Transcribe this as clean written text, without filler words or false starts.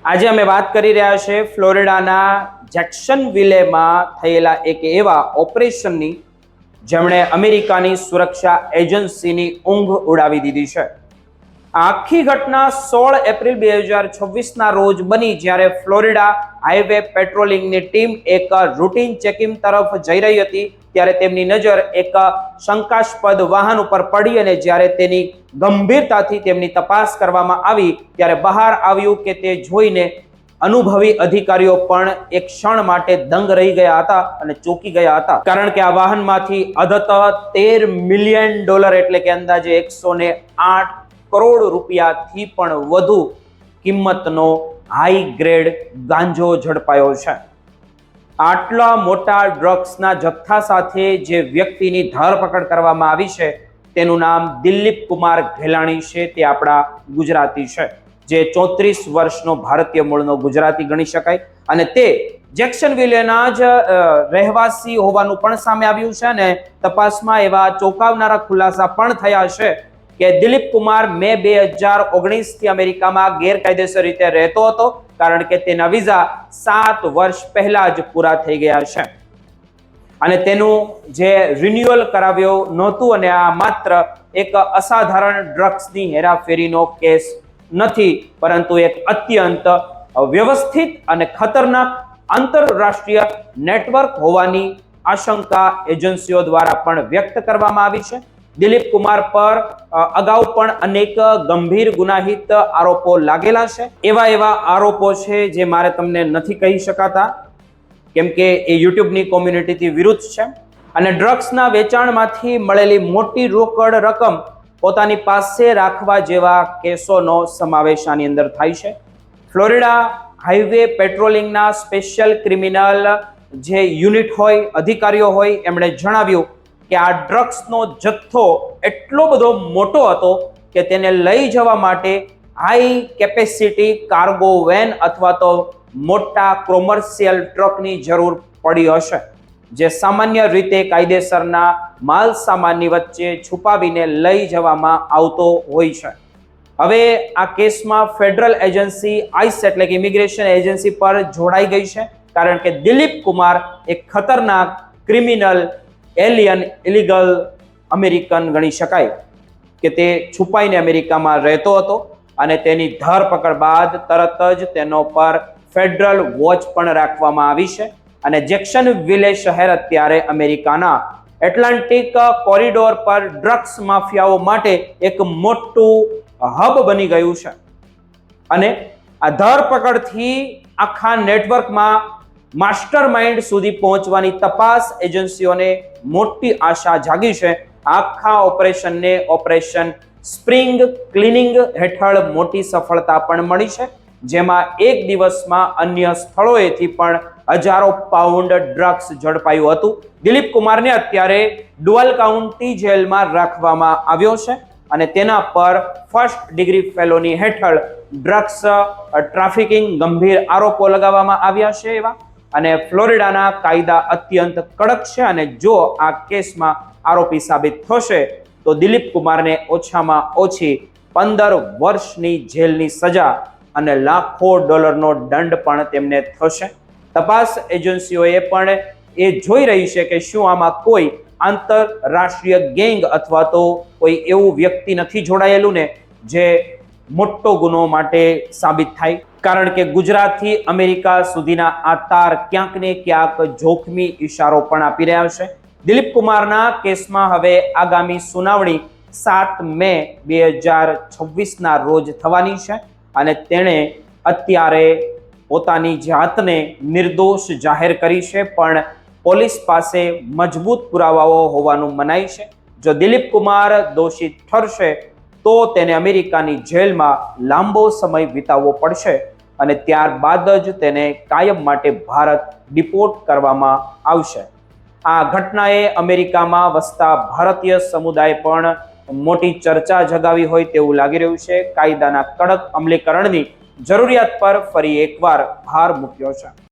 આજે અમે વાત કરી રહ્યા છે ફ્લોરિડાના જેક્સનવિલેમાં થયેલા એક એવા ઓપરેશનની જેમણે અમેરિકાની સુરક્ષા એજન્સીની ઊંઘ ઉડાવી દીધી છે। આ આખી ઘટના 16 એપ્રિલ 2026ના રોજ બની, જ્યારે ફ્લોરિડા હાઈવે પેટ્રોલિંગની ટીમ એક રૂટીન ચેકિંગ તરફ જઈ રહી હતી ત્યારે તેમની નજર એક શંકાસ્પદ વાહન ઉપર પડી અને જ્યારે તેની ગંભીરતાથી તેમની તપાસ કરવામાં આવી ત્યારે બહાર આવ્યું કે તે જોઈને અનુભવી અધિકારીઓ પણ એક ક્ષણ માટે દંગ રહી ગયા હતા અને ચોંકી ગયા હતા, કારણ કે આ વાહનમાંથી અધત $13 મિલિયન એટલે કે અંદાજે 108 કરોડ રૂપિયાથી પણ વધુ કિંમતનો હાઈ ગ્રેડ ગાંજો ઝડપાયો છે। આટલા મોટા ડ્રગ્સના જથ્થા સાથે જે વ્યક્તિની ધરપકડ કરવામાં આવી છે તેનું નામ દિલીપ કુમાર ઘેલાણી છે। તે આપણા ગુજરાતી છે, જે 34 વર્ષનો ભારતીય મૂળનો ગુજરાતી ગણી શકાય અને તે જેક્સનવિલેના જ રહેવાસી હોવાનું પણ સામે આવ્યું છે અને તપાસમાં એવા ચોંકાવનારા ખુલાસા પણ થયા છે કે દિલીપ કુમાર મે 2019થી અમેરિકામાં ગેરકાયદેસર રીતે રહેતો હતો, કારણ કે તેના વિઝા 7 વર્ષ પહેલા જ પૂરા થઈ ગયા છે અને તેનું જે રિન્યુઅલ કરાવ્યો નહોતું અને આ માત્ર એક અસાધારણ ડ્રગ્સની હેરાફેરીનો કેસ નથી, પરંતુ એક અત્યંત વ્યવસ્થિત અને ખતરનાક આંતરરાષ્ટ્રીય નેટવર્ક હોવાની આશંકા એજન્સીઓ દ્વારા પણ વ્યક્ત કરવામાં આવી છે। દિલીપ કુમાર પર અગાઉ પણ અનેક ગંભીર ગુનાહિત આરોપો લાગેલા છે। એવા આરોપો છે જે મારે તમને નથી કહી શકાતા, કેમ કે એ યુટ્યુબની કોમ્યુનિટીથી વિરુદ્ધ છે અને ડ્રગ્સના વેચાણમાંથી મળેલી મોટી રોકડ રકમ પોતાની પાસે રાખવા જેવા કેસોનો સમાવેશ આની અંદર થાય છે। ફ્લોરિડા હાઈવે પેટ્રોલિંગના સ્પેશિયલ ક્રિમિનલ જે યુનિટ હોય, અધિકારીઓ હોય, એમણે જણાવ્યું કે આ ડ્રગ્સનો જથ્થો એટલો બધો મોટો હતો કે તેને લઈ જવા માટે હાઈ કેપેસિટી કાર્ગો વેન અથવા તો મોટા કોમર્શિયલ ટ્રકની જરૂર પડી હશે, જે સામાન્ય રીતે કાયદેસરના માલ સામાનની વચ્ચે છુપાવીને લઈ જવામાં આવતો હોય છે। હવે આ કેસમાં ફેડરલ એજન્સી આઈસ એટલે કે ઇમિગ્રેશન એજન્સી પર જોડાઈ ગઈ છે, કારણ કે દિલીપ કુમાર એક ખતરનાક ક્રિમિનલ એલિયન ઇલીગલ અમેરિકન ગણી શકાય કે તે છુપાઈને અમેરિકામાં રહેતો હતો અને તેની ધરપકડ બાદ તરત જ તેનો પર ફેડરલ વોચ પણ રાખવામાં આવી છે અને જેક્સનવિલે શહેર અત્યારે અમેરિકાના એટલાન્ટિક કોરિડોર પર ડ્રગ્સ માફિયાઓ માટે એક મોટું હબ બની ગયું છે અને આ ધરપકડથી આખા નેટવર્કમાં માસ્ટર માઇન્ડ સુધી પહોંચવાની તપાસ એજન્સીઓને મોટી આશા જાગી છે। આખા ઓપરેશનને ઓપરેશન સ્પ્રિંગ ક્લીનિંગ હેઠળ મોટી સફળતા પણ મળી છે, જેમાં એક દિવસમાં અન્ય સ્થળોએથી પણ હજારો પાઉન્ડ ડ્રગ્સ ઝડપાયું હતું। દિલીપ કુમારને અત્યારે ડુઅલ કાઉન્ટી જેલમાં રાખવામાં આવ્યો છે અને તેના પર ફર્સ્ટ ડિગ્રી ફેલોની હેઠળ ડ્રગ્સ ટ્રાફિકિંગ ગંભીર આરોપો લગાવવામાં આવ્યા છે એવા, અને ફ્લોરિડાના કાયદા અત્યંત કડક છે અને જો આ કેસમાં આરોપી સાબિત થશે તો દિલીપ કુમારને ઓછામાં ઓછી 15 વર્ષની જેલની સજા અને લાખો ડોલરનો દંડ પણ તેમને થશે। તપાસ એજન્સીઓએ પણ એ જોઈ રહી છે કે શું આમાં કોઈ આંતરરાષ્ટ્રીય ગેંગ અથવા તો કોઈ એવું વ્યક્તિ નથી જોડાયેલું ને જે મોટો ગુનો માટે સાબિત થાય, કારણ કે ગુજરાતથી અમેરિકા સુધીના આ તાર ક્યાંક ને ક્યાંક જોખમી ઇશારો પણ આપી રહ્યા છે। દિલીપ કુમારના કેસમાં હવે આગામી સુનાવણી 7 મે 2026ના રોજ થવાની છે અને તેણે અત્યારે પોતાની જાતને નિર્દોષ જાહેર કરી છે, પણ પોલીસ પાસે મજબૂત પુરાવાઓ હોવાનું મનાય છે। જો દિલીપ કુમાર દોષિત ઠરશે તો તેને અમેરિકાની જેલમાં લાંબો સમય વિતાવવો પડશે અને ત્યારબાદ જ તેને કાયમ માટે ભારત ડિપોર્ટ કરવામાં આવશે। આ ઘટનાએ અમેરિકામાં વસતા ભારતીય સમુદાય પણ મોટી ચર્ચા જગાવી હોય તેવું લાગી રહ્યું છે। કાયદાના કડક અમલીકરણની જરૂરિયાત પર ફરી એકવાર ભાર મૂક્યો છે।